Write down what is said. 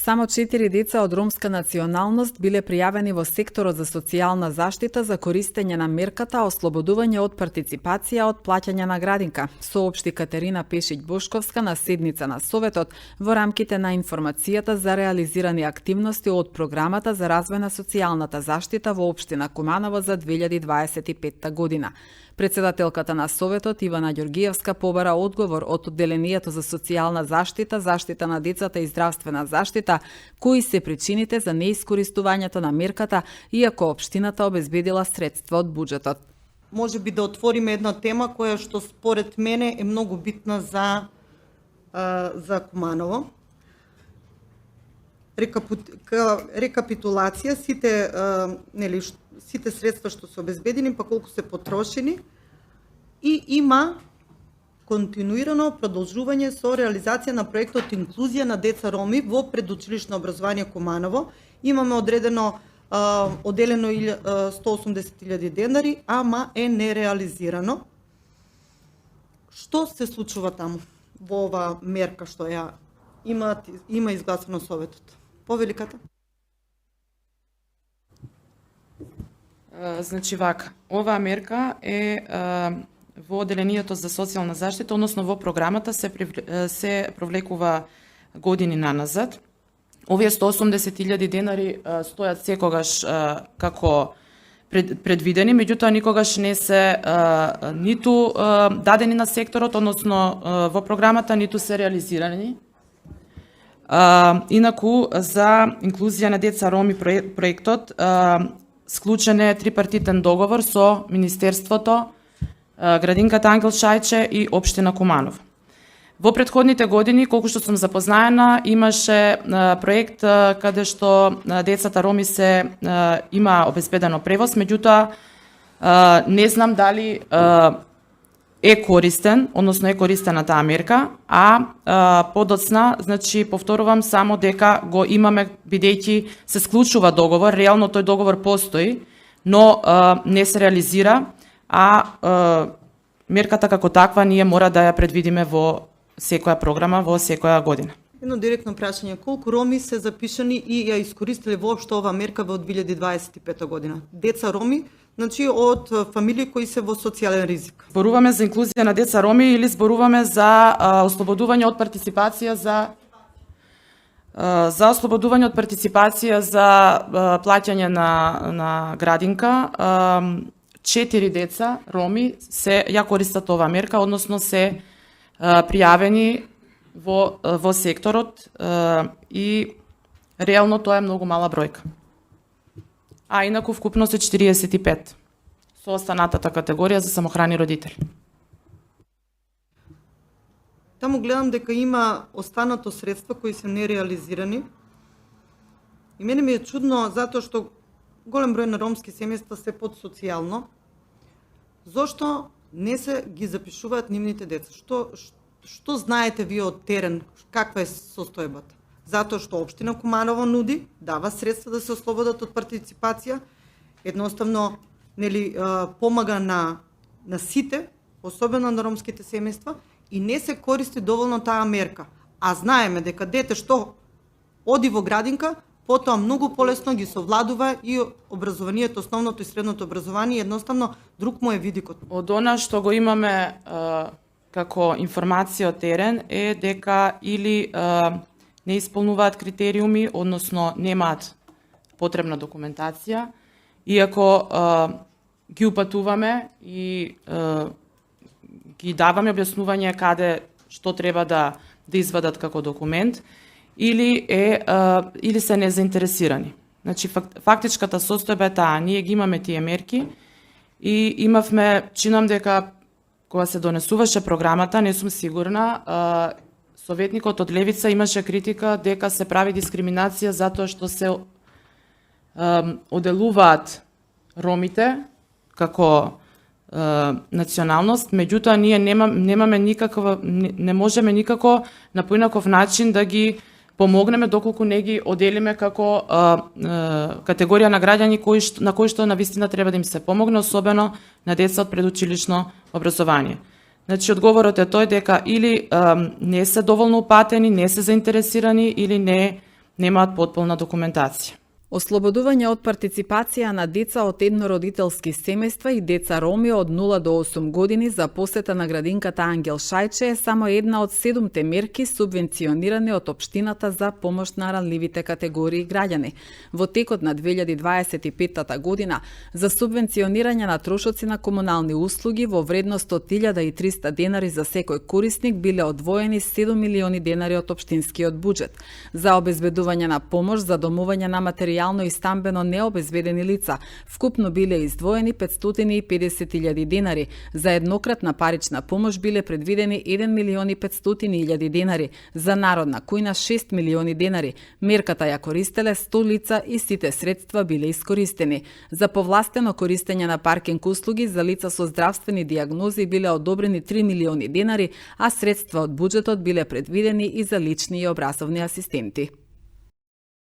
Само 4 деца од ромска националност биле пријавени во секторот за социјална заштита за користење на мерката ослободување од партиципација од плаќање на градинка, соопшти Катерина Пешиќ-Бошковска на седница на Советот во рамките на информацијата за реализирани активности од програмата за развој на социјалната заштита во општина Куманово за 2025 година. Председателката на Советот Ивана Ѓоргиевска побара одговор од Одделението за социјална заштита, заштита на децата и здравствена заштита, кои се причините за неискористувањето на мерката, иако општината обезбедила средства од буџетот. Може би да отвориме една тема која што според мене е многу битна за Куманово. Рекапитулација, сите средства што се обезбедени, па колку се потрошени, и има континуирано продолжување со реализација на проектот Инклузија на деца роми во предучилишно образование Куманово. Имаме одредено оделено 180.000 денари, ама е нереализирано. Што се случува таму во ова мерка што ја има изгласано Советот? Повеликата? Значи вака, оваа мерка е во Одделението за социјална заштита, односно во програмата се провлекува години наназад. Овие 180.000 денари стојат секогаш како предвидени, меѓутоа никогаш не се ниту дадени на секторот, односно во програмата, ниту се реализирани. Инаку за инклузија на деца роми проектот склучен е трипартитен договор со Министерството, Градинката Ангел Шајче и Општина Куманово. Во претходните години, колку што сум запознаена, имаше проект каде што децата роми има обезбедено превоз, меѓутоа не знам дали е користен, односно е користена таа мерка, подоцна, значи повторувам само дека го имаме бидејќи се склучува договор, реално тој договор постои, но не се реализира, мерката како таква ние мора да ја предвидиме во секоја програма, во секоја година. Едно директно прашање, колку роми се запишани и ја искористиле воопшто оваа мерка во 2025 година? Деца роми, значи од фамилии кои се во социјален ризик. Зборуваме за инклузија на деца роми или зборуваме за ослободување од партиципација за ослободување од партиципација за плаќање на градинка? 4 деца роми ја користат оваа мерка, односно се пријавени во секторот и реално тоа е многу мала бројка. Инаку вкупно се 45 со останатата категорија за самохрани родители. Таму гледам дека има останато средства кои се нереализирани. И мене ми е чудно затоа што голем број на ромски семејства се под социјално. Зошто не се ги запишуваат нивните деца? Што знаете вие од терен, каква е состојбата? Затоа што општина Куманово нуди, дава средства да се ослободат од партиципација, едноставно помага на сите, особено на ромските семејства, и не се користи доволно таа мерка. А знаеме дека дете што оди во градинка, потоа многу полесно ги совладува и образованието, основното и средното образование, едноставно друг му е видикот. Од она што го имаме како информација од терен е дека или не исполнуваат критериуми, односно немаат потребна документација, иако ги упатуваме и ги даваме објаснување каде што треба да извадат како документ, или се незаинтересирани. Значи фактичката состојба е таа, ние ги имаме тие мерки и имавме, чинам дека кога се донесуваше програмата, не сум сигурна, советникот од Левица имаше критика дека се прави дискриминација затоа што се оделуваат ромите како националност, меѓутоа ние немаме никаква, не можеме никако на поинаков начин да ги помогнеме доколку не ги оделиме како категорија на граѓани на кои што навистина треба да им се помогне, особено на деца од предучилишно образование. Значи, одговорот е тој дека или не се доволно упатени, не се заинтересирани или не немаат потполна документација. Ослободување од партиципација на деца од еднородителски семејства и деца роми од 0 до 8 години за посета на градинката Ангел Шајче е само една од 7 мерки субвенционирани од општината за помош на ранливите категории граѓани. Во текот на 2025 година за субвенционирање на трошоци на комунални услуги во вредност од 1300 денари за секој корисник биле одвоени 7 милиони денари од општинскиот буџет. За обезбедување на помош за домување на материјал и стамбено необезбедени лица, вкупно биле издвоени 550.000 денари. За еднократна парична помош биле предвидени 1.500.000 денари, за народна кујна 6 милиони денари. Мерката ја користеле 100 лица и сите средства биле искористени. За повластено користење на паркинг услуги за лица со здравствени дијагнози биле одобрени 3 милиони денари, а средства од буџетот биле предвидени и за лични и образовни асистенти.